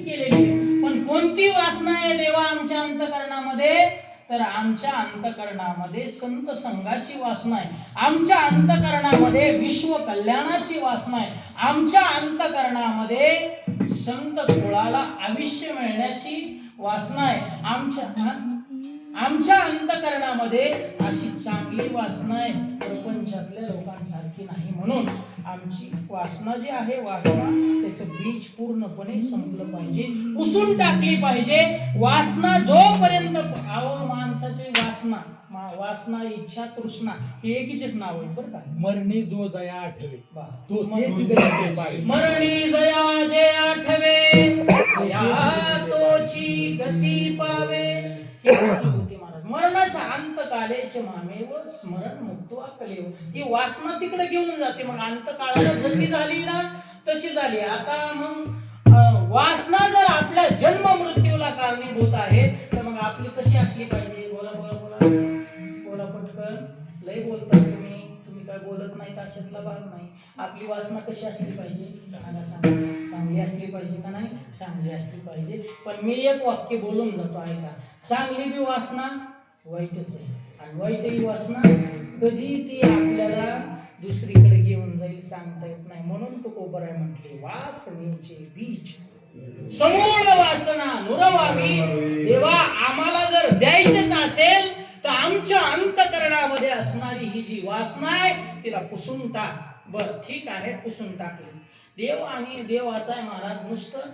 केलेली, पण कोणती वासना आहे देवा आमच्या अंतःकरणामध्ये? तर आमच्या अंतःकरणामध्ये संत संघाची वासना आहे, आमच्या अंतःकरणामध्ये विश्व कल्याणाची वासना आहे, आमच्या अंतःकरणामध्ये संत कुळाला आयुष्य मिळण्याची वासना आहे, आमच्या अंतःकरणामध्ये अशी चांगली वासना आहे, प्रपंचातल्या लोकांसारखी नाही. म्हणून आमची वासना जी आहे, वासना त्याचं बीज पूर्णपणे संपलं पाहिजे, पुसून टाकली पाहिजे. वासना जोपर्यंत माणसाची वासना इच्छा तृष्णा हे एकीचेच नाव आहे बरं का. मरणी जो जया आठवे तो मरणी जया जे आठवे तोची गती पावे. मरणाच्या अंतकालेचे मामे व स्मरण मुक्तवा कलेव. ही वासना तिकडे घेऊन जाते. मग अंतकाळाला जशी झाली ना तशी झाली. आता मग वासना जर आपल्या जन्म मृत्यूला कारणीभूत आहे तर मग आपली कशी असली पाहिजे? बोला बोला बोला बोला पटकन. लय बोलता तुम्ही काय बोलत नाही अशातला भाग नाही. आपली वासना कशी असली पाहिजे? चांगली असली पाहिजे का नाही? चांगली असली पाहिजे. पण मी एक वाक्य बोलून जातो ऐका. चांगली बी वासना वाईटच आहे, आणि वाईट ही वासना कधी ती आपल्याला दुसरीकडे घेऊन जाईल सांगता येत नाही. म्हणून तुकोबराय म्हटले वासनेचे बीज समूळ वासना नुरवावी. देवा आम्हाला जर द्यायचंच असेल तर आमच्या अंतःकरणामध्ये असणारी ही जी वासना आहे तिला पुसून टाक. बर ठीक आहे, पुसून टाकली. देव आणि देव असा आहे महाराज नुसतं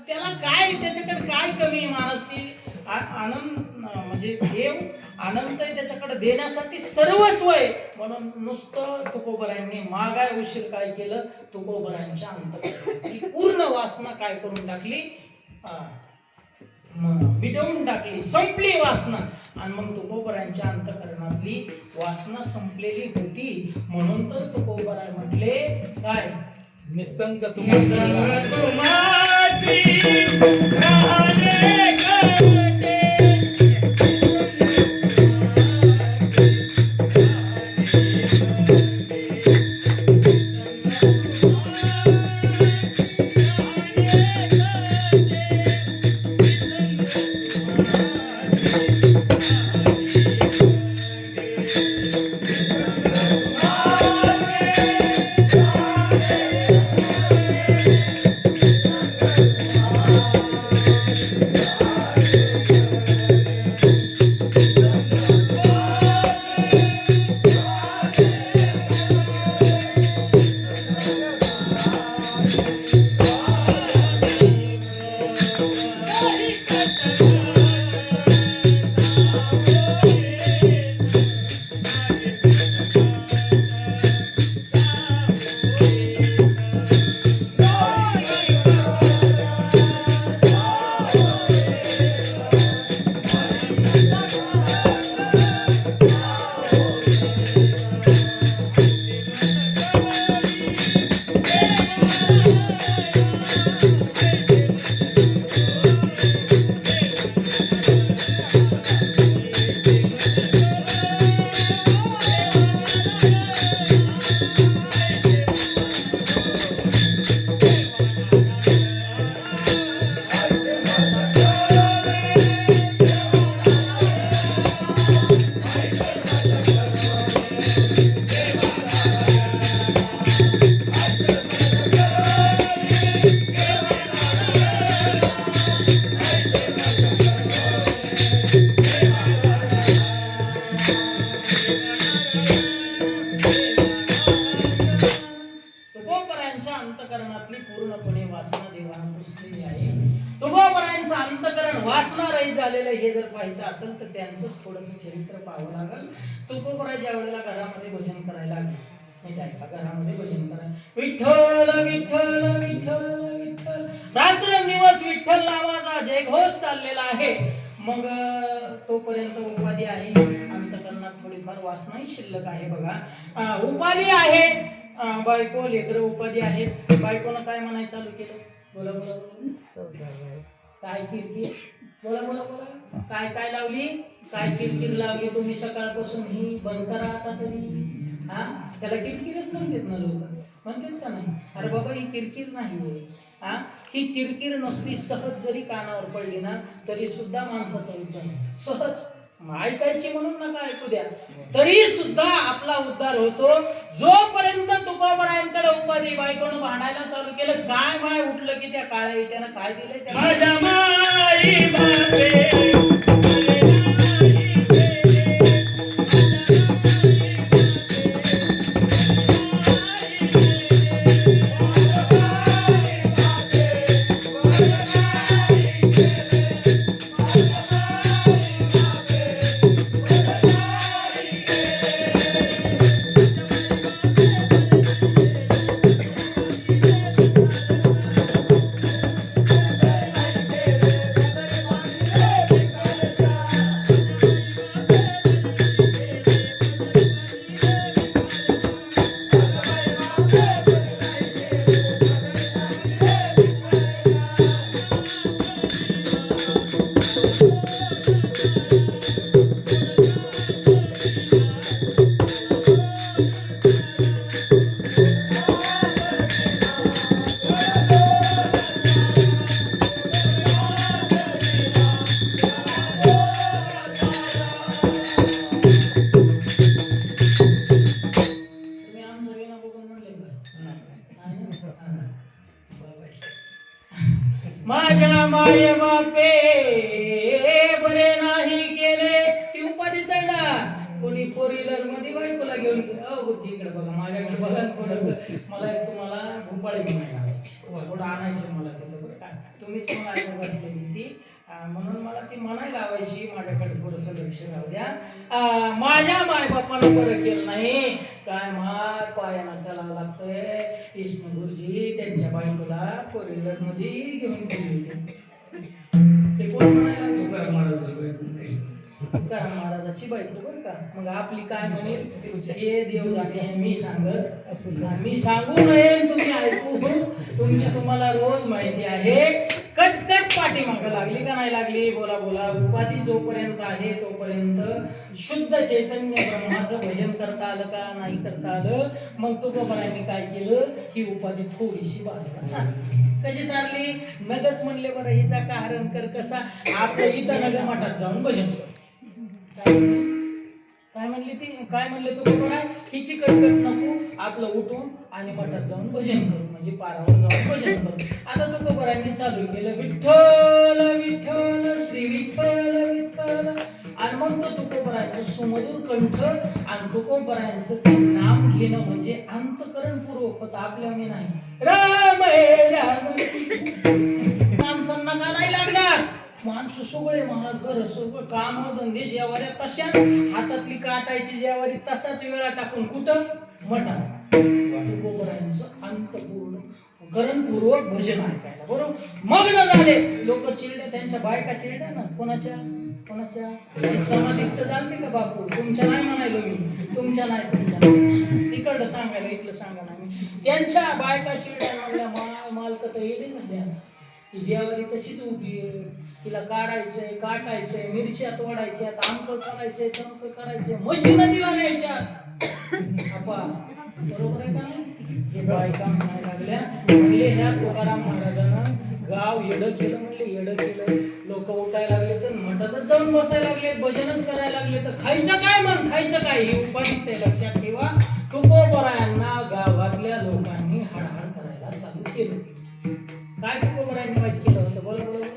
त्याला काय, त्याच्याकडे काय कमी महाराज? ती आनंद म्हणजे देव अनंत आहे, त्याच्याकडे देण्यासाठी सर्वस्व आहे. म्हणून नुसतं तुकोबरायांनी मागाय उशीर काय केलं? तुकोबरायांच्या अंतःकरणातली पूर्ण वासना काय करून टाकली? मिटवून टाकली, संपली वासना. आणि मग तुकोबरायांच्या अंतःकरणातली वासना संपलेली होती. म्हणून तर तुकोबराय म्हटले काय? निसंग अंतःकरणातली पूर्णपणे वासना देवाने पुसलेली आहे. तुकोबरायांचं अंतःकरण वासना रहित झालेलं हे जर पाहायचं असेल तर त्यांचंच थोडंसं चरित्र पाहावं लागेल. तुकोबराय ज्या वेळेला घरामध्ये भजन करायला लागले, नाही काय का घरामध्ये भजन करायला विठ्ठल विठ्ठल विठ्ठल विठ्ठल रात्रंदिवस विठ्ठल नावाचा जयघोष चाललेला आहे. मग तोपर्यंत उपाधी आहे, अंतःकरणात थोडीफार वासनाही शिल्लक आहे. बघा उपाधी आहे, बायको लेकरं उपाधी आहेत. बायकोनं काय म्हणायचं चालू केलं? बोला बोला बोला. काय किरकिर? बोला बोला बोला. काय काय लावली? काय किरकिर लावली तुम्ही सकाळपासून? ही बंद करा आता तरी. त्याला किरकिरच म्हणतात ना लोक, म्हणतात का नाही? अरे बाबा ही किरकिर नाहीये. हा ही किरकिर नसती, सहज जरी कानावर पडली ना तरी सुद्धा माणसाचा उद्धार सहज ऐकायची म्हणून नका ऐकू द्या, तरी सुद्धा आपला उद्धार होतो. जोपर्यंत तुकोबरायांकडे उपाधी बायकोनं भांडायला चालू केलं, काय माय उठलं की त्या काळ्या विट्यानं काय दिलंय त्या माझ्या माई बापे माझ्या माय बापे बरे नाही केले ती उपाधीच आहे ना. कोणी 4 व्हीलर मध्ये बायकोला घेऊन इकडे बघा, माझ्याकडे बघा थोडंसं. मला एक तुम्हाला भोपाळी घेऊन थोडं आणायचं मला तिथं बरं का. तुम्हीच मला ऐकून बसलेली ती, म्हणून मला ती म्हणायला लावायची माझ्याकडे थोडंसं लक्ष राहू द्या. माझ्या मायबापानं बरं केलं नाही काय माय पायानं चालावं लागतंय. विष्णू गुरुजी त्यांच्या बायकोला 4 व्हीलर मध्ये घेऊन गेले. ते कोण म्हणायला तुकाराम महाराजाची बायको बरं का. मग आपली काय म्हणेल हे देव जाणे मी सांगत, मी सांगू नये तुम्ही ऐकू, तुमची तुम्हाला रोज माहिती आहे. कटकट पाठीमागं लागली का नाही लागली बोला बोला. उपाधी जोपर्यंत आहे तोपर्यंत शुद्ध चैतन्य ब्रह्माचं भजन करता आलं का नाही करता आलं. मग तुकोबारायांनी काय केलं, ही उपाधी थोडीशी बाजूला सारली. कशी सारली, नगच म्हणले बरं हिचा का हरण कर कसा, आपल्या इथं नग मठात जाऊन भजन कर. काय म्हणली ती, काय म्हणले तुकोबारा, हिची कटकट नको, आपलं उठून आणि मठात जाऊन भजन करू, म्हणजे पारावर जाऊन भजन करू. आता तुकोबारांनी चालू केलं विठ्ठल विठ्ठल श्री विठ्ठल विठ्ठल. आणि मग तो तुकोबारांचं सुमधुर कंठ आणि तुकोबारांचं ते नाम घेणं म्हणजे अंतकरणपूर्वक होतं, आपल्याने नाही. राम हे राम माणसांना का नाही लागणार, माणसं सगळे महाराज घर सगळं काम धंदे जेवाऱ्या तशा हातातली काटायची जेवारी तसाच वेळा टाकून कुठं मठात. तुकोबारांचं अंतपूर्ण करणपूर्वक भजन ऐकायला बरोबर मग्न झाले लोक. चिरड्या त्यांच्या बायका चिरड्या ना, कोणाच्या कोणाच्या समाधिस्थ जाणते का बापू, तुमच्या नाही म्हणायलो मी, तुमच्या नाही, इकडं सांगायला इकडं सांगा ना मी. त्यांच्या बायका चिरड्या म्हणल्या मालक तर येते ना त्या, की जेवारी तशीच उभी आहे, तिला काढायचंय काटायचंय, मिरच्या तोडायच्या, आमक करायचंय तमक करायचंय, म्हशी नदीला न्यायच्या. बरोबर आहे का. हे बायका म्हणायला लागल्या, म्हणले ह्या तुकाराम महाराजांना गाव येडं केलं, म्हणले येडं केलं. लोक उठायला लागले तर मठातच जाऊन बसायला लागले, भजनच करायला लागले, तर खायचं काय मग, खायचं काय. ही उपाधीच आहे लक्षात ठेवा. तुकोबारायांना गावातल्या लोकांनी हाडहाड करायला चालू केलं. काय तुकोबारायांनी वाईट केलं होतं बोला बोला,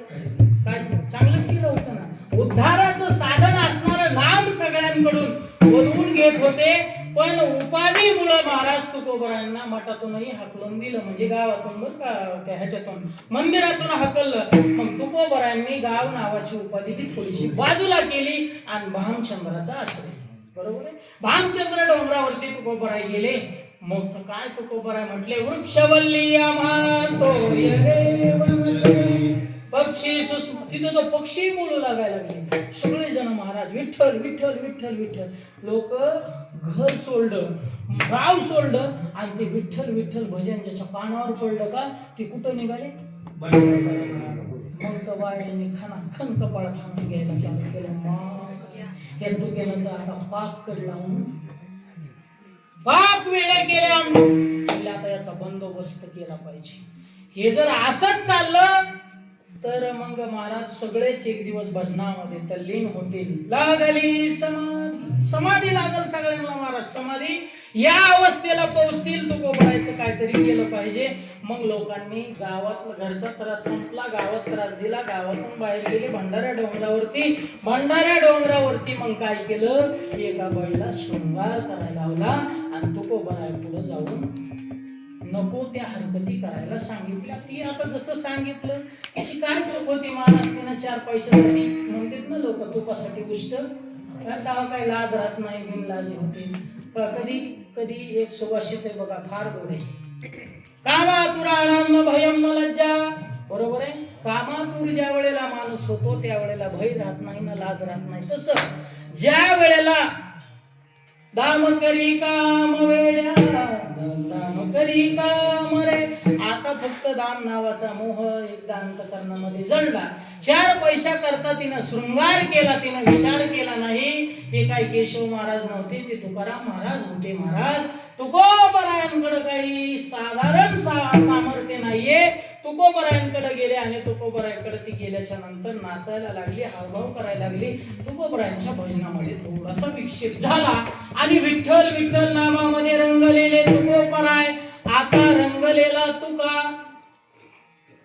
काय चांगलंच केलं होतं ना. उद्धाराचं साधन असणारं नाम सगळ्यांकडून बोलवून घेत होते, पण उपाधीमुळे महाराज तुकोबारायांना मठातूनही हाकलून दिलं, म्हणजे गावातून बरं का, त्या ह्याच्यातून मंदिरातून हाकललं. मग तुकोबारायांनी गाव नावाची उपाधी ती थोडीशी बाजूला केली आणि भामचंद्राचा आश्रय, बरोबर आहे. भामचंद्र डोंगरावरती तुकोबाराय गेले. मग काय तुकोबाराय म्हटले, वृक्षवल्ली सोय पक्षी तिथं तो पक्षी बोलू लागायला लागले. सगळे जण महाराज विठ्ठल विठ्ठल विठ्ठल विठ्ठल. लोक घर सोडलं, गाव सोडलं आणि ते विठ्ठल विठ्ठल भजन ज्याच्या कानावर पडलं का ते कुठं निघाले. मग बायांनी खन कपाळ खाणं घ्यायला चालू केलं. हे दुखेनंतर आता पाक कड लावून पाक वेळे केल्या, आता याचा बंदोबस्त केला पाहिजे. हे जर असंच चाललं तर मग महाराज सगळेच एक दिवस भजनामध्ये तल्लीन होतील. लागली समाधी लागल सगळ्यांना महाराज, समाधी या अवस्थेला पोहोचतील. तो गोबरायचं काहीतरी केलं पाहिजे. मग लोकांनी गावात घरचा त्रास संपला, गावात त्रास दिला, गावातून बाहेर गेले भंडाऱ्या डोंगरावरती मग काय केलं, एका बाईला शृंगार करायला लावला आणि तो गोबराय पुढे जाऊन नको त्या हरकती करायला सांगितल्या. ती आता जसं सांगितलं त्याची काय चूक होती महाराज, तिनं 4 पैशासाठी म्हणतात ना लोक, तुपासाठी गोष्ट काय लाज राहत नाही, बिनलाजी होते. कधी कधी एक सुभाषित आहे बघा, फार गोड आहे. कामातुराणां न भयं न लज्जा, बरोबर आहे. कामातुर ज्या वेळेला माणूस होतो त्या वेळेला भय राहत नाही ना लाज राहत नाही. तसं ज्या वेळेला दाम करी काम वेड्या, दाम करी काम रे, आता फक्त दाम नावाचा मोह एकदा अंतकरणामध्ये जळला. 4 पैसा करता तिनं शृंगार केला, तिनं विचार केला नाही. ते काय केशव महाराज नव्हते, ते तुकाराम महाराज होते. महाराज तुकोबरायांकडे काही साधारण सामर्थ्य नाहीये. तुकोबरायांकडे गेले आणि तुकोबरायांकडे ती गेल्याच्या नंतर नाचायला लागली, हावभाव करायला लागली. तुकोबरायांच्या भजनामध्ये थोडासा विक्षेप झाला आणि विठ्ठल विठ्ठल नामामध्ये रंगलेले तुकोबराय आता रंगलेला तुका.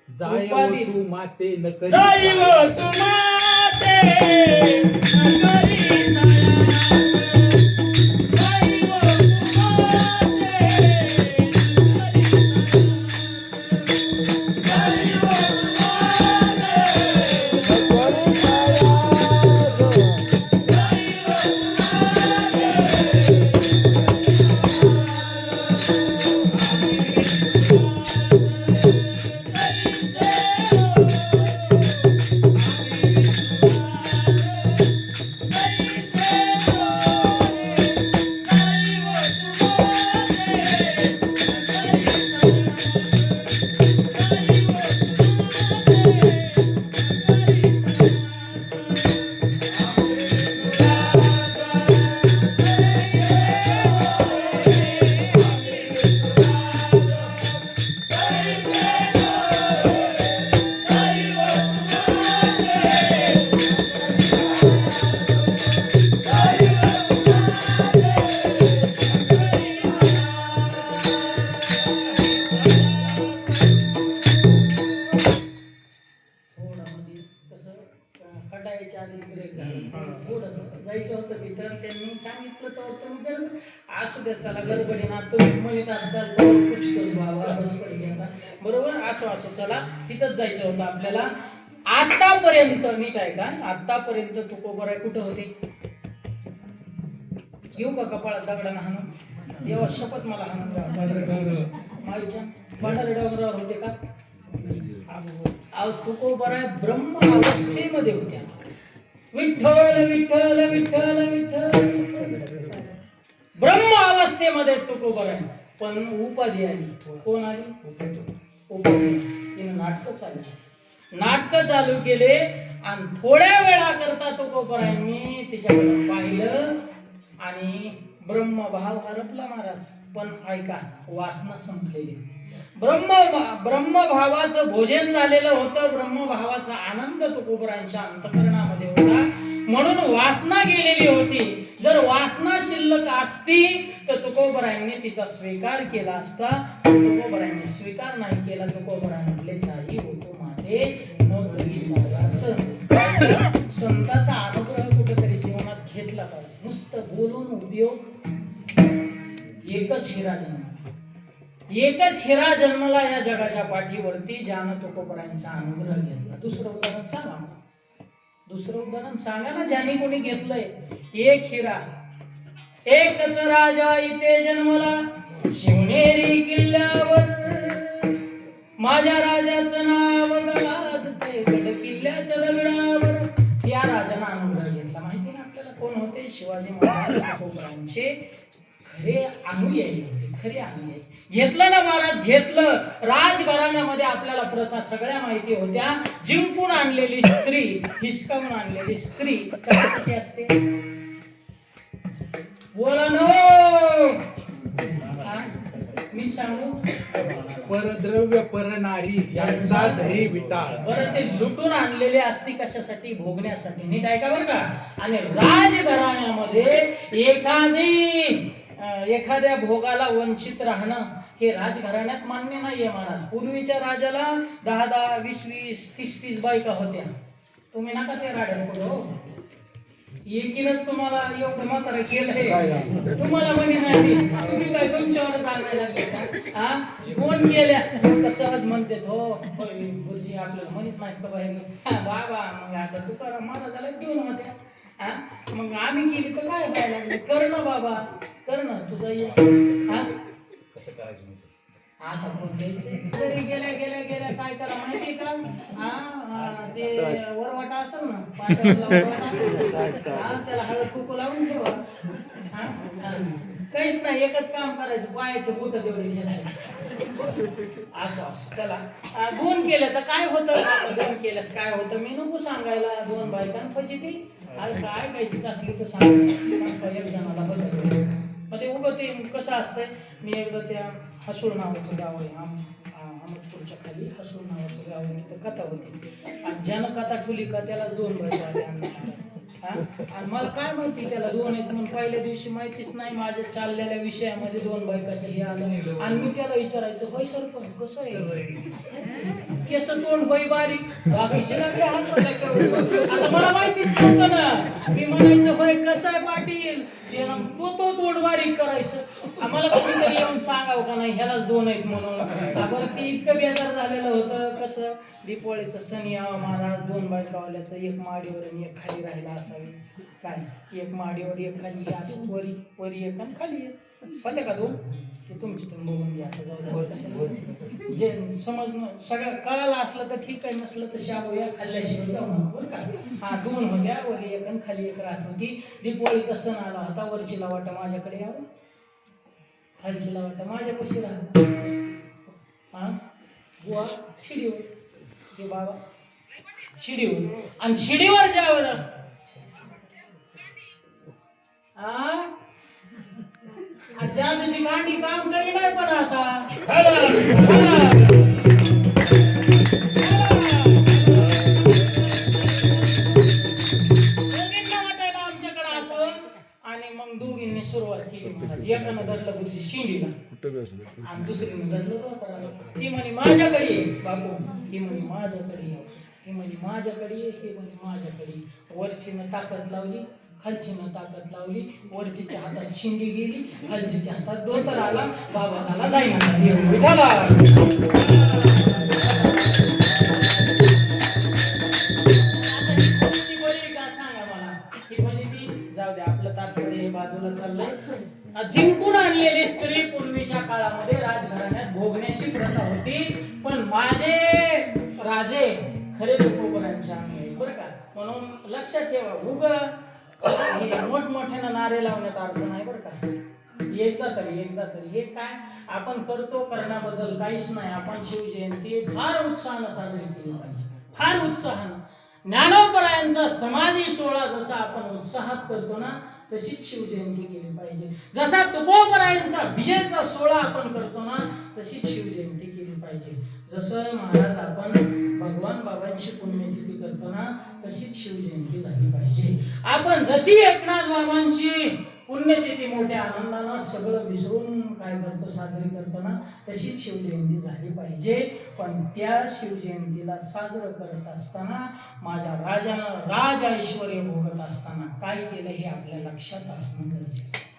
जाय तू माते न करी, जाय तू माते न करी जायचं होतं तिथं. त्यांनी सांगितलं तर असू द्या, चला गडबडीनं तुम्ही म्हणत असताल बाबा बस पडली, बरोबर, असो चला तिथंच जायचं होतं आपल्याला. आतापर्यंत नीट आहे का, आतापर्यंत तुकोबराय कुठं होते? घेऊ का कपाळात दगडानं हाणून? देवा शपथ मला हाणून द्या. माईच्या पांढऱ्या डोंगरावर होते का? तुकोबराय ब्रह्म अवस्थेमध्ये होत्या. विठ्ठल विठ्ठल विठ्ठल विठ्ठल ब्रह्म अवस्थेमध्ये तुकोबराय. पण उपाधी आली. कोण आली? उपाधी. तिने नाटक चालू केले आणि थोड्या वेळा करता तुकोबरायांनी तिच्याकडे पाहिलं आणि ब्रह्मभाव हरपला महाराज. पण ऐका, वासना संपलेली. ब्रह्मभावाचं भोजन झालेलं होतं, ब्रह्मभावाचा आनंद तुकोबरायांच्या अंतःकरणामध्ये होता, म्हणून वासना गेलेली होती. जर वासना शिल्लक असती तर तुकोबरायांनी तिचा स्वीकार केला असता. तुकोबरायांनी स्वीकार नाही केला. तुकोबराय म्हटले, जाई होतो माते न घरी सावरास. संताचा अनुग्रह कुठेतरी जीवनात घेतला पाहिजे. नुसतं बोलून उपयोग. एकच हिरा जन्मला या जगाच्या पाठीवरती, ज्यानं तुकोबरायांचा अनुग्रह घेतला. दुसरं उदाहरण सांगा ना, ज्याने कोणी घेतलंय. एक हिरा, एकच राजा इथे जन्मला शिवनेरी किल्ल्यावर. माझ्या राजाचं नाव गाजतंय गड किल्ल्याच्या दगडावर. या राजानं अनुग्रह घेतला. माहिती ना आपल्याला कोण होते? शिवाजी महाराज तुकोबरायांचे खरे अनुयायी होते. घेतलं ना महाराज, घेतलं. राजघराण्यामध्ये आपल्याला प्रथा सगळ्या माहिती होत्या. जिंकून आणलेली स्त्री, हिसकावून आणलेली स्त्री कशासाठी असते? बोला नो. मी सांगू परद्रव्य परनारी यांचा धरी विटाळ. बरं ते लुटून आणलेले असती कशासाठी? भोगण्यासाठी. नीट ऐका बरं का. आणि राजघराण्यामध्ये एखाद्या भोगाला वंचित राहणं हे राजघराण्यात मान्य नाहीये महाराज. पूर्वीच्या राजाला 10-10, 20-20, 30-30 बायका होत्या. तुम्ही नका ते राड्यात पडो. एकीनच तुम्हाला एवढं म्हातारं केलंय, तुम्हाला म्हणे नाही तुम्ही काय तुमच्यावर सांगायला लागले का? हा फोन केल्या सहज म्हणते हो गुरुजी आपल्याला म्हणत नाही का बाहेर बाबा. मग आता तुकाराम महाराजाला घेऊन होत्या. हा मग आम्ही केली तर काय व्हायला लागले? कर ना बाबा, कर ना तुझा हा कसं करायचं? आता फोन द्यायचे. घरी गेल्या गेल्या गेल्या काय करा माहिती का? हा ते वरवाटा असेल ना पाट्याला वरवाटा, त्याला हळद कुकू लावून ठेवा. काहीच नाही, एकच काम करायचं, पायाचे बोट तेवढे घ्यायचे. असं चला 2 केलं तर काय होतं? 2 केल्यास काय होतं? मी नको सांगायला. 2 बायकांपाशी ती काय कायची असली तर सांग. एक जणाला बदल मध्ये उभं ते कसं असतंय. मी एकदा त्या हसूळ नावाचं गाव आहे अहमदपूरच्या खाली हसूळ नावाचं गाव आहे. तिथं कथा होती आणि ज्यानं कथा ठेवली का त्याला 2 बायका आल्या. आणि मला काय माहिती त्याला 2 आहेत म्हणून पहिल्या दिवशी माहितीच नाही. माझ्या चाललेल्या विषयामध्ये 2 बायकाचं हे आलं आणि मी त्याला विचारायचं होय सरपंच कसं आहे? केस तोंड होई बारीक बाकीचे ना काय आता मला माहितीच नव्हतं ना. मी म्हणायचं होय कसं आहे पाटील? तो तोंड बारीक करायचं. आम्हाला कोणीतरी येऊन सांगावं का नाही ह्यालाच 2 आहेत म्हणून. बरं ते इतकं बेजार झालेलं होतं. कसं दीपावळीचं सण यावं महाराज. 2 बायकावाल्याचं, एक माडीवर आणि एक खाली राहिला असावी. काय एक माडीवर एक खाली असं वरी एक आणि खाली एक होते का 2? ते तुमची तुम्ही बघून घ्या. आता जे समजणं सगळं कळायला असलं तर ठीक आहे, नसलं तर शाबूया खाल्ल्याशिवाय जाऊ बरं का. हा 2 होत्या, वरी एक आणि खाली एक राहत होती. दीपावळीचा सण आला होता. वरची लावाटा माझ्याकडे यावं, खालची लावाटा माझ्यापाशी राहा. हा बुवा शिडीवर ते बाबा शिडीवर आणि शिडीवर ज्यावर जादूची गांडी काम करी नाही पण आता वाटायला आमच्याकडे असं. आणि मग दोघींनी सुरुवात केली महाराज. एकानं धरलं गुरुजी शिंडीला आणि दुसरीनं धरलं डोक्याला. ती म्हणे माझ्याकडे ये बापू, ही म्हणे माझ्याकडे ये, ती म्हणे माझ्याकडे ये, हे म्हणे माझ्याकडे. वरचीनं ताकद लावली, खालचीनं ताकद लावली. वरचीच्या हातात शिंडी गेली, खालचीच्या हातात दोतर आला. बाबा झाला जाईना सांगा मला. ही म्हणजे ती जाऊ दे आपलं तात्पर्य बाजूला चाललंय. जिंकून आणलेली स्त्री पूर्वीच्या काळामध्ये राजघराण्यात भोगण्याची प्रथा होती. पण माझे राजे खरे तुकोबरांच्या अंगी बरं का. म्हणून लक्षात ठेवा उग मोठमोठ्यानं नारे लावण्यात अर्थ नाही बरं का. एकदा तरी हे काय आपण करतो करण्याबद्दल काहीच नाही. आपण शिवजयंती फार उत्साहानं साजरी केली पाहिजे, फार उत्साहानं. ज्ञानोबरायांचा समाधी सोहळा जसा आपण उत्साहात करतो ना तशीच शिवजयंती केली पाहिजे. जसा तुकोबरायांचा विजयचा सोहळा आपण करतो ना तशीच शिवजयंती केली पाहिजे. जसं महाराज आपण भगवान बाबांची पुण्यतिथी करतो ना तशीच शिवजयंती झाली पाहिजे. आपण जशी एकनाथ बाबांची पुण्यतिथी मोठ्या आनंदानं सगळं विसरून काय करतो साजरी करतो ना तशीच शिवजयंती झाली पाहिजे. पण त्या शिवजयंतीला साजरं करत असताना माझ्या राजानं राज ऐश्वर्य भोगत असताना काय केलं हे आपल्या लक्षात असणं गरजेचं.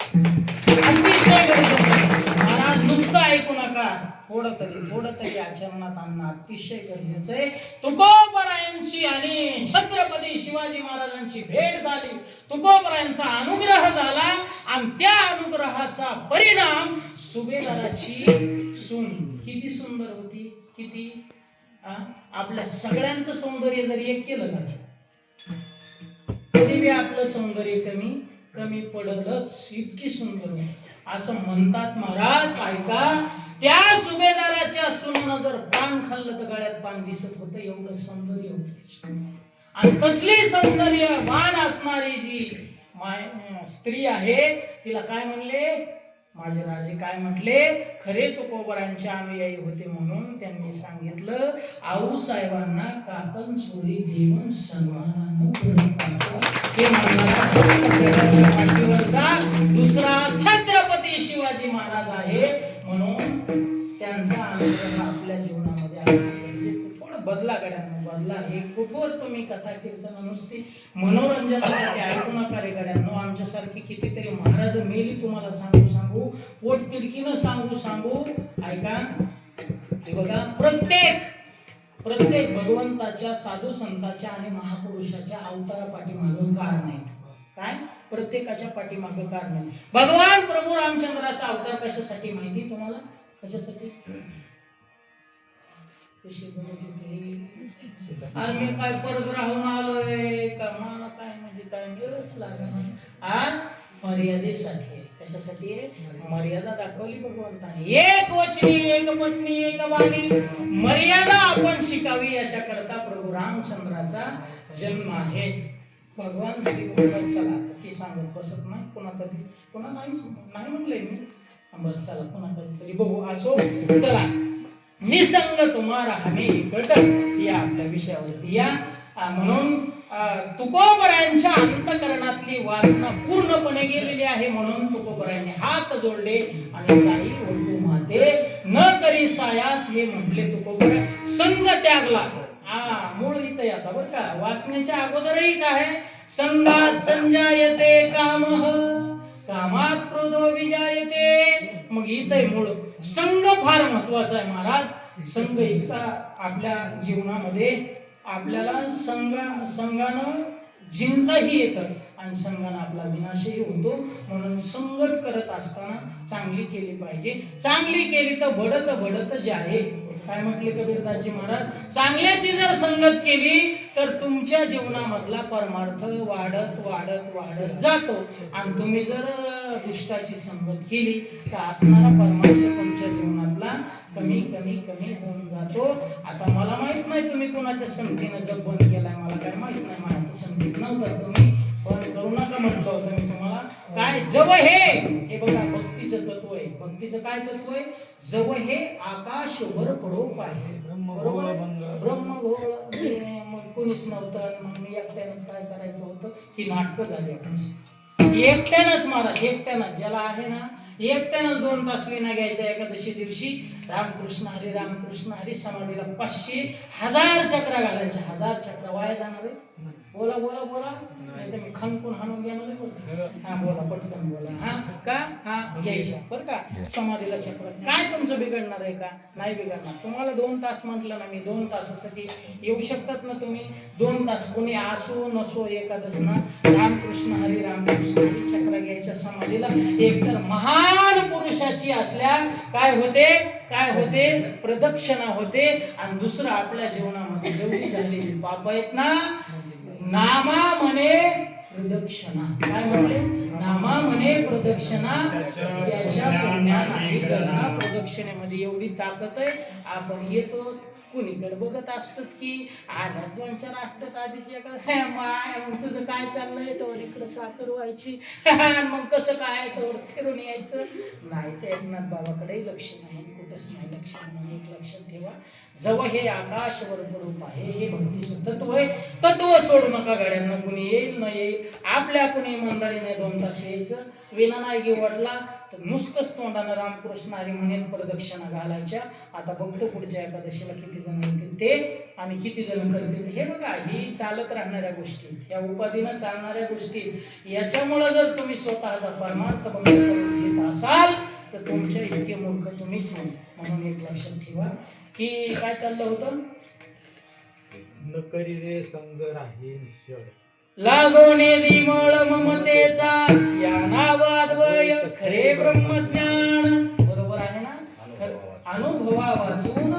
अतिशय गरजेचं. महाराज नुसतं ऐकू नका, थोडं तरी आचरणात आणणं अतिशय गरजेचं आहे. तुकोबरायांची आणि छत्रपती शिवाजी महाराजांची भेट झाली, तुकोबरायांचा अनुग्रह झाला आणि त्या अनुग्रहाचा परिणाम सुभेदाराची सून किती सुंदर होती. किती आपल्या सगळ्यांचं सौंदर्य जरी एक केलं ना तरी बी आपलं सौंदर्य कमी पडलंच. इतकी सुंदर असं म्हणतात महाराज. ऐका, त्या सुभेदाराच्या सुनेनं जर पान खाल्लं तर गळ्यात पान दिसत होतं, एवढं सौंदर्य होतं. आणि तसली सौंदर्यवान असणारी जी स्त्री आहे तिला काय म्हणले? माझे राजे काय म्हटले, खरे तुकोबरांचे अनुयायी होते म्हणून त्यांनी सांगितलं, आऊसाहेबांना काकण सोडी देऊन सन्मानानं हे पाठीवरचा दुसरा छत्रपती शिवाजी महाराज आहे. म्हणून त्यांचा अनुग्रह आपल्या जीवनामध्ये असणं गरजेचं. थोडं बदला गड्यांनो, बदला. हे कुठवर तुम्ही कथा कीर्तन नुसती मनोरंजनासाठी ऐकू नका रे गड्यांनो. आमच्यासारखी कितीतरी महाराज मेली तुम्हाला सांगू सांगू, पोट तिडकीनं सांगू सांगू. ऐका, हे बघा, प्रत्येक भगवंताच्या, साधू संताच्या आणि महापुरुषाच्या अवतारा पाठीमागं कारण आहेत. काय? प्रत्येकाच्या पाठीमागं कारण आहे. भगवान प्रभू रामचंद्राचा अवतार कशासाठी माहिती तुम्हाला? कशासाठी? आज मी काय परग्रहाहून आलोय का, मला काय म्हणजे काय गरज लागणार. मर्यादेसाठी. कशासाठी आहे? मर्यादा दाखवली भगवंताने. एक वचनी, एक पत्नी, एक वाणी, मर्यादा आपण शिकावी याच्याकरता प्रभू रामचंद्राचा जन्म आहे. भगवान श्री कृष्ण चला की सांगत बसत नाही पुन्हा कधी, पुन्हा नाही म्हणलंय मी. बरं चला पुन्हा कधीतरी बघू. असो, चला. निसंग तुम्हारा हमी कट या आपल्या विषयावरती या. म्हणून तुकोबरायांच्या अंतकरणातली वासना पूर्णपणे गेलेली आहे. म्हणून तुकोबरायांनी हात जोडले आणि जाई होतो माते न करी सायास हे म्हटले. तुकोबर संग त्यागला. मूळ इथं आता बरं का. वासनेच्या अगोदरही काय, संगात संजायते कामः कामात क्रोधो विजायते. मग इथं मूळ संग फार महत्वाचा आहे महाराज. संघ इतका आपल्या जीवनामध्ये आपल्याला संघानं जिंकताही येतं आणि संघानं आपला विनाशही होतो. म्हणून संगत करत असताना चांगली केली पाहिजे. चांगली केली तर बढत जे आहे. काय म्हटले कबीरदासजी महाराज, चांगल्याची जर संगत केली तर तुमच्या जीवनामधला परमार्थ वाढत वाढत वाढत जातो. आणि तुम्ही जर दुष्टाची संगत केली तर असणारा परमार्थ तुमच्या जीवनातला कमी कमी कमी होऊन जातो. आता मला माहित नाही तुम्ही कोणाच्या संगतीनं जग बंद केलाय, मला काय माहित नाही. माझ्या संगतीत नव्हतं, तुम्ही बंद करू नका म्हटलं होतं मी तुम्हाला. काय जव हे बघा भक्तीचं तत्व आहे. भक्तीचं काय तत्व आहे? जव हे आकाशभर पडो पाहिजे. ब्रह्मगोळ मग कोणीच नव्हतं. मग मी एकट्यानंच काय करायचं होतं, ही नाटकं झाली आपण एकट्यानंच महाराज. एकट्यानं ज्याला आहे ना, एकट्यानं 2 तास विना घ्यायचा एकादशी दिवशी. रामकृष्ण हरी समाधीला 500,000 चक्रा घालायच्या. 1000 चक्रा वाया जाणार आहे. बोला बोला बोला, नाही तर मी खणकून हाणून घेणार आहे. हा बोला, पटकन बोला. हा का, हा घ्यायच्या बरं का. समाधीला चक्र काय तुमचं बिघडणार आहे का? नाही बिघडणार. तुम्हाला 2 तास म्हटलं ना मी, 2 तासासाठी येऊ शकतात ना तुम्ही. 2 तास कोणी असो नसो एकादश ना, रामकृष्ण हरी चक्र घ्यायच्या समाधीला. एक तर महान पुरुषाची असल्या काय होते प्रदक्षिणा होते. आणि दुसरं आपल्या जीवनामध्ये जेवढी झालेली पाप आहेत ना, नामा म्हणे प्रदक्षिणा. काय म्हणले? नामा म्हणे प्रदक्षिणा. याच्या पुण्या नाही करणार. प्रदक्षिणेमध्ये एवढी ताकद आहे. आपण येतो कुणीकडे बघत असतो की आल्या 2-4 असतात आधीची. माय मग तुझं काय चाललंय, तर इकडं साखर व्हायची, मग कसं काय तर फिरून यायचं. नाही ते एकनाथ बाबाकडे लक्ष नाही, कुठंच नाही लक्ष. म्हणून एक लक्षात ठेवा, जव हे आकाशवर रूप आहे. हे भक्तीचं तत्व आहे. तत्व सोडू नका गाड्यांना. कुणी येईल न येईल, आपल्या कुणी इमानदारीने 2 तास यायचं. विना नाही घेवटला तर नुसतंच तोंडानं रामकृष्ण हरी म्हणेन प्रदक्षिणा घालायच्या. आता बघतो पुढच्या एकादशीला किती जण येतील ते आणि किती जण करतील. हे बघा, ही चालत राहणाऱ्या गोष्टी, ह्या उपाधीनं चालणाऱ्या गोष्टी. याच्यामुळं जर तुम्ही स्वतःचा परमार्थ करून घेत असाल तर तुमच्या इतके मूर्ख तुम्हीच म्हणून एक लक्षात ठेवा की काय चाललं होतं. न करी रे संग राहील शळ, लागोने दिमळ ममतेचा, या नावाद्वय खरे ब्रह्मज्ञान. बरोबर आहे ना? अनुभवा वाचून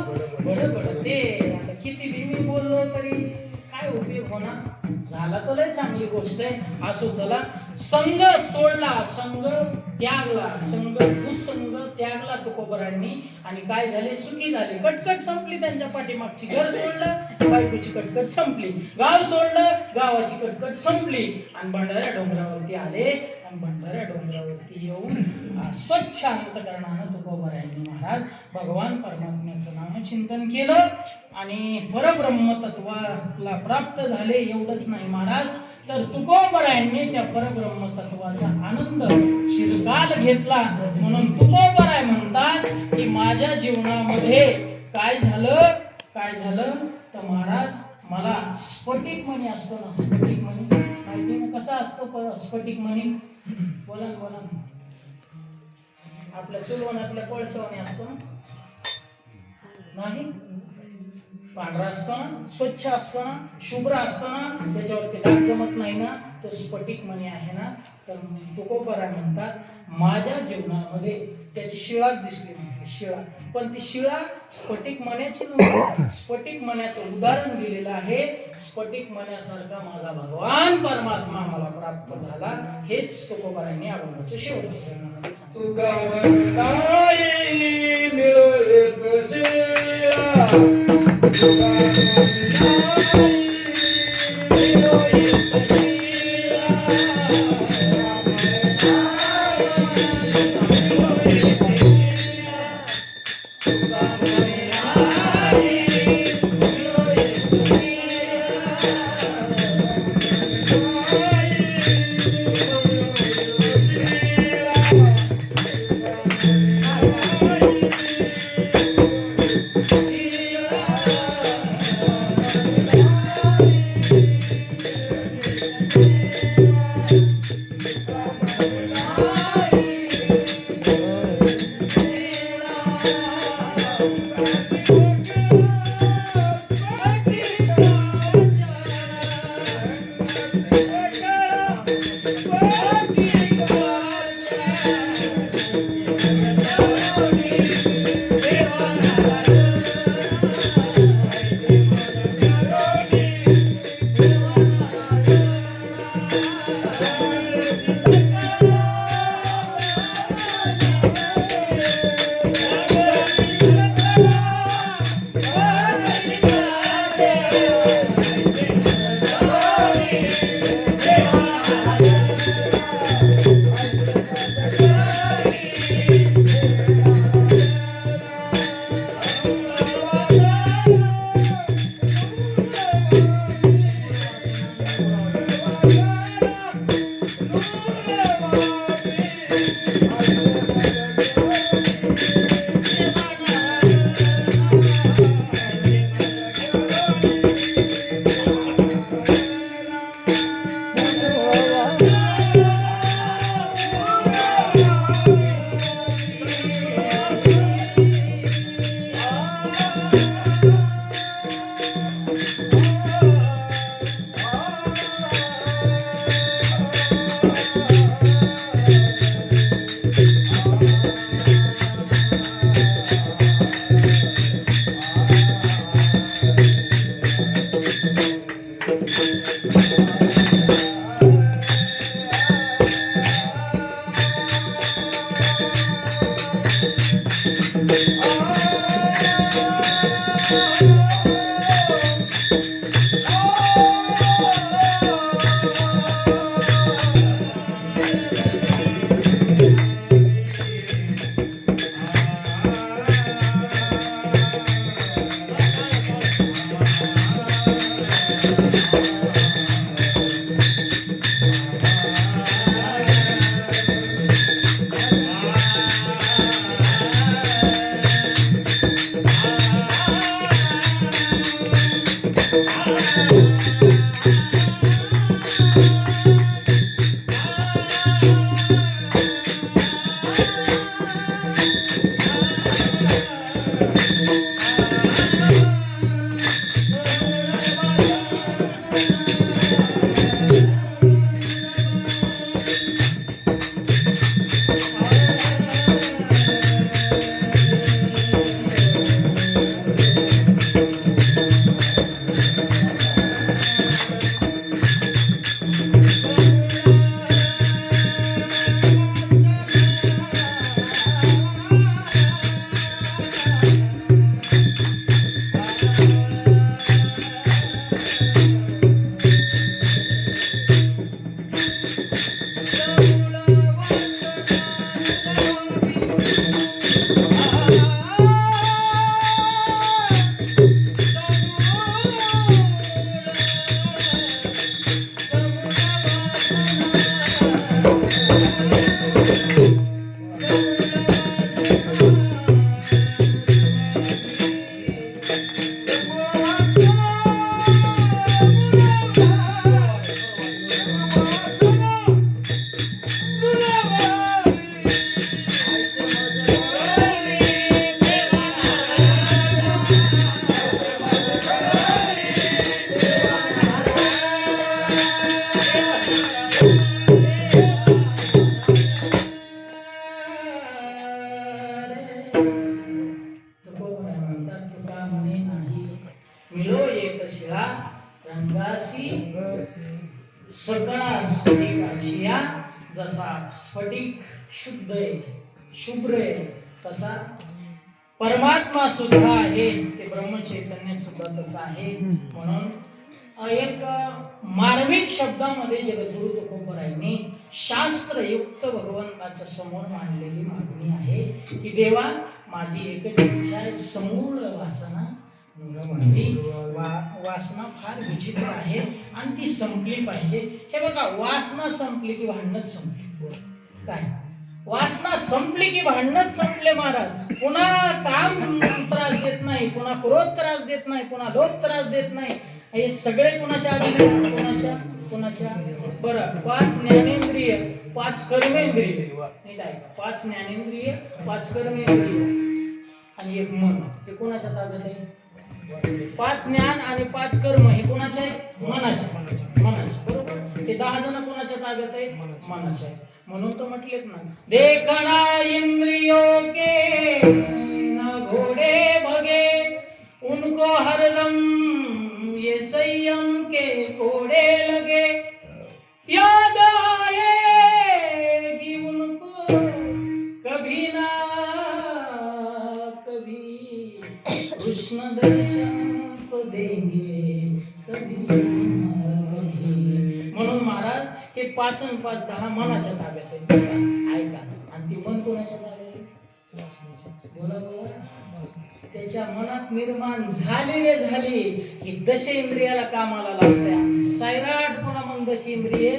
बडबडते. आता किती बी मी बोललो तरी काय उपयोग होणार. झाला तर लय चांगली गोष्ट आहे. असो चला. संघ सोडला, संघ त्यागला, संघ दुसंग त्यागला तुकोबरांनी. आणि काय झाले? सुखी झाले. कटकट संपली त्यांच्या पाठीमागची. घर सोडलं, बायकोची कटकट संपली. गाव सोडलं, गावाची कटकट संपली. आणि भंडाऱ्या डोंगरावरती आले. मग भंडाऱ्या डोंगरावरती येऊन स्वच्छ अंतकरणानं तुकोबारायांनी महाराज भगवान परमात्म्याचं नामचिंतन केलं आणि परब्रह्म तत्वाला प्राप्त झाले. एवढंच नाही महाराज, तर तुकोबारायांनी त्या परब्रह्म तत्वाचा आनंद शिरकाल घेतला. म्हणून तुकोबाराय म्हणतात की माझ्या जीवनामध्ये काय झालं तर महाराज मला स्फटिक मणी असतो ना, स्फटिक मणी माहिती ना कसा असतो स्फटिक मणी? बोला आपल्या चुलवण्यातल्या कोळसवणी असतो ना, नाही पांढरा असतो ना, स्वच्छ असतो ना, शुभ्र असतो ना, त्याच्यावरती डाग जमत नाही ना, तो स्फटिक मणी आहे ना. तर तुकोबाराय म्हणतात माझ्या जीवनामध्ये त्याची शिळाच दिसली नाही, शिळा, पण ती शिळा स्फटिक मण्याची नव्हती. स्फटिक मण्याचं उदाहरण दिलेलं आहे. स्फटिक मण्यासारखा माझा भगवान परमात्मा मला प्राप्त झाला. हेच तुकोबारायांनी अभंगाच्या शेवटच्या चरणामध्ये सांगितलं. तुका म्हणताई मिळत शिळा, तुका म्हणताई मिळत अंगासी सकळा स्फटिकाची या, जसा स्फटिक शुद्ध आहे शुभ्र आहे तसा परमात्मा सुद्धा आहे, ते ब्रह्मचैतन्य सुद्धा तसं आहे. म्हणून एक मार्मिक शब्दामध्ये जगद्गुरु तुकोबरायांनी शास्त्रयुक्त भगवंताच्या समोर मांडलेली मागणी आहे की देवा माझी एकच इच्छा आहे, समूळ वासना माझी वासना फार विचित्र आहे आणि ती संपली पाहिजे. हे बघा, वासना संपली की भांडणच संपली. काय वासना संपली की भांडणच संपले महाराज. पुन्हा काम त्रास देत नाही, पुन्हा क्रोध त्रास देत नाही, पुन्हा लोभ त्रास देत नाही. हे सगळे कुणाच्या आधी कुणाच्या बरं. 5 ज्ञानेंद्रिय 5 कर्मेंद्रिय, नाही काय 5 ज्ञानेंद्रिय 5 कर्मेंद्रिय आणि 1 मन, हे कुणाच्या ताब्यात आहे? 5 ज्ञान आणि 5 कर्म हे कुणाचे आहे? मनाचे बरोबर. हे 10 जण कुणाच्या ताब्यात आहे? मनाचे आहे. म्हणून तो म्हटलेत ना, देखना इंद्रियों के न घोड़े भगे, उनको हरदम ये संयम के कोड़े लगे, याद आएगी उनको कभी ना कभी, कृष्ण दर्शन तो देंगे कभी ना कभी. म्हणून महाराज हे 5 आणि 5 10 मनाच्या ताब्यात आहे. ऐका, आणि ती मन कोणाच्या ताब्यात आहे? बोला बोला. त्याच्या मनात निर्माण झाली रे झाली की दशेंद्रियाला कामाला लागत्या. सैराटपणा मग दशेंद्रिय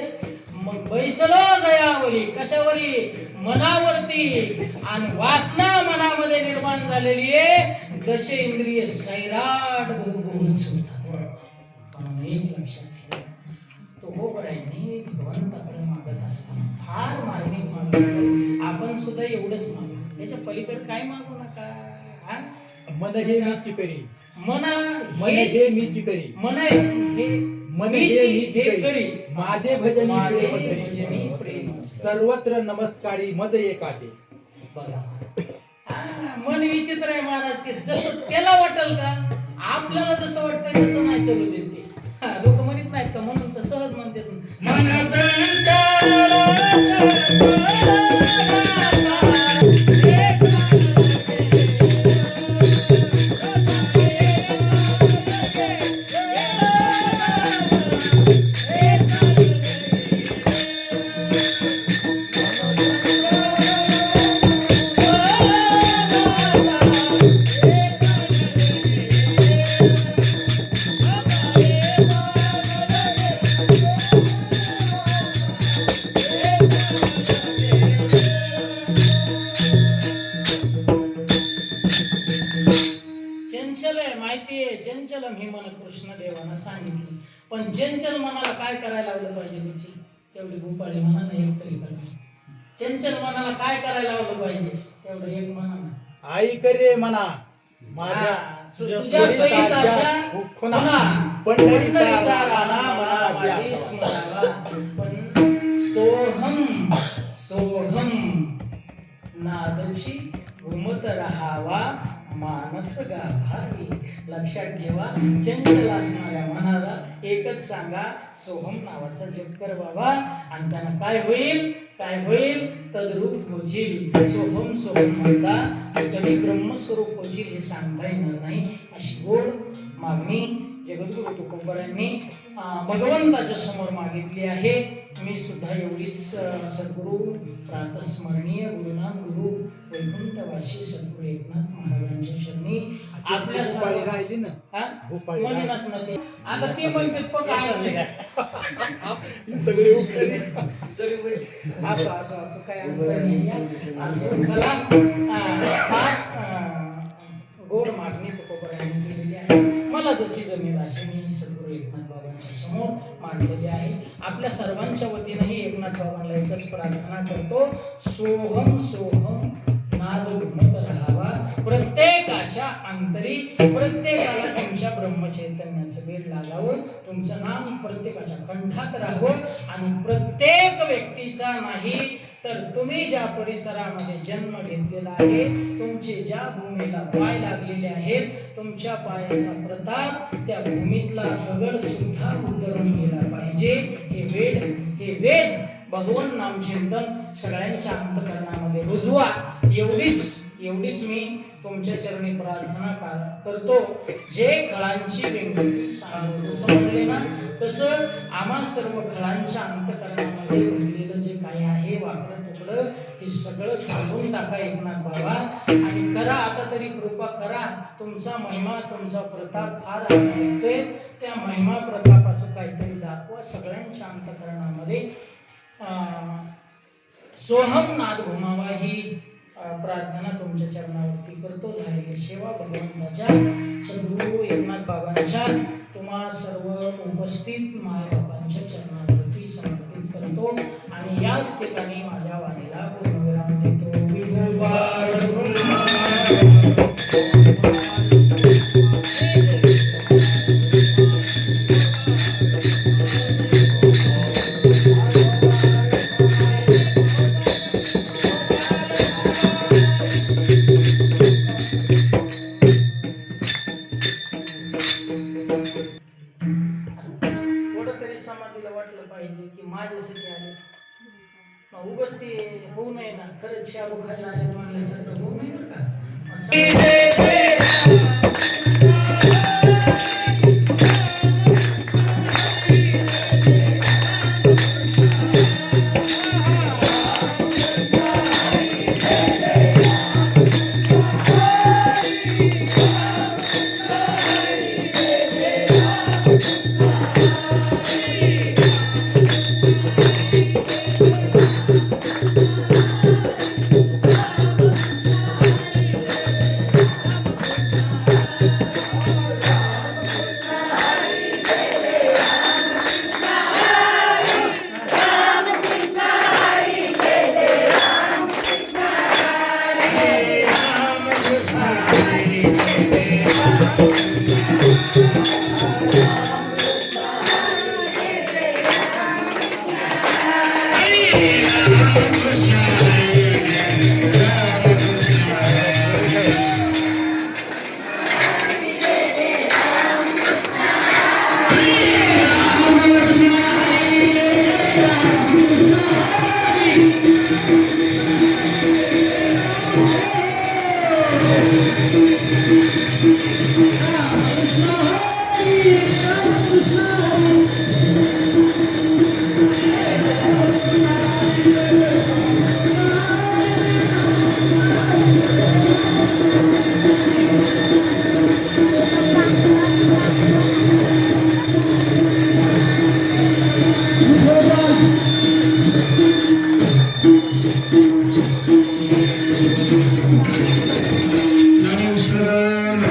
मग बैसलो दयावरी, कशावरी? मनावरती. आणि वासना मनामध्ये निर्माण झालेली आहे, दशेंद्रिय सैराट भोगून सुटतात. एक लक्षात ठेवा, तुकोबरायांनी भगवंताकडे मागत असताना फार मार्मिक मागत. आपण सुद्धा एवढंच मागू, त्याच्या पलीकडे काय मागू नका. मन हे मीची करी, मन हे मीची करी, मन हे मीची करी, माझे भजनी प्रेम, सर्वत्र नमस्कारी मज एकाटे. बघा, मन विचित्र आहे महाराज. ते जसं त्याला वाटेल का, आपल्याला जसं वाटतंय तसं नाही चालू देते. लोक म्हणत नाहीत का, म्हणून तर सहज म्हणतात चंचलम ही मन कृष्णदेवानं सांगितली. पण चंचल मनाला काय करायला लावलं पाहिजे? तिची तेवढी भूपाळी मनानं एक तरी पाहिजे. चंचल मनाला काय करायला लावलं पाहिजे? तेवढं एक मनानं आई करे मना माझ्या तुझ्या सहिताच्या खुणा पंढरीचा गाणा मला माझी स्मरावा. पण सोहम सोहम नादची घुमत राहावा मानस गाभारी. लक्षात ठेवा, चंचल असणाऱ्या मनाला एकच सांगा, सोहम नावाचा जप कर बाबा, आणि त्यांना काय होईल? काय होईल? तद्रूप होईल. सोहम सोहम म्हणता कधी ब्रह्मस्वरूप होईल हे सांगता येणार नाही. अशी गोड मागणी जगद्गुरु तुकोबरायांनी भगवंताच्या समोर मागितली आहे. मी सुद्धा एवढीच सद्गुरु प्रातस्मरणीय गुरुनाम गुरु वैकुंठवासी सद्गुरु एकनाथ महाराजांच्या चरणी आपल्या भूपाळी राहिली ना, म्हणत नव्हते. आता ते म्हणतात पण काय सगळे उठले. असं असं असं काय अडचण नाही. असं चला, गोड मागणी तुकोबरायांनी केलेली आहे. मला जशी जमेल अशी मी सद्गुरु एकनाथ बाबांच्या समोर मांडलेली आहे. आपल्या सर्वांच्या वतीनेही एकनाथ बाबांना एकच प्रार्थना करतो, सोहम सोहम नाद घुमत राहावा. प्रत्येकाच्या अंतरी प्रत्येकाला तुमच्या ब्रह्मचैतन्याचं वेळ लागावं. तुमचं नाम प्रत्येकाच्या कंठात राहावं आणि प्रत्येक व्यक्तीचा नाही तर तुम्ही ज्या परिसरामध्ये जन्म घेतलेला आहे, तुमचे ज्या भूमीला पाय लागलेले आहेत, तुमच्या पायाचा प्रताप त्या भूमीतला दगड सुद्धा उतरून गेला पाहिजे. हे वेद भगवान नामचिंतन सगळ्यांच्या अंतःकरणामध्ये रुजवा. एवढीच मी तुमच्या चरणी प्रार्थना करतो. जे खळांची वेगवेगळी समजले ना, तसं आम्हा सर्व खळांच्या अंतःकरणामध्ये उरलेलं जे काही आहे वाकडं तुकडं, हे सगळं सांगून टाका एकनाथ बाबा. आणि करा, आता तरी कृपा करा. तुमचा महिमा, तुमचा प्रताप फार आवडतोय. त्या महिमा प्रतापाचं काहीतरी दाखवा सगळ्यांच्या अंतःकरणामध्ये. सोहम नाद घुमावा ही प्रार्थना तुमच्या चरणावरती करतो. झालेली सेवा भगवंताच्या सद्गुरू एकनाथ बाबांच्या तुम्हा सर्व उपस्थित मायबापांच्या चरणावरती समर्पित करतो आणि याच ठिकाणी माझ्या वाणीला पूर्णविराम देतो. समाधीला वाटलं पाहिजे की माझ्यासाठी आले, उगाच ते होऊ नये ना. खरंच शाबू खायला आले म्हणल्यासारखं होऊ नये बरं का. ज्ञानेश्वर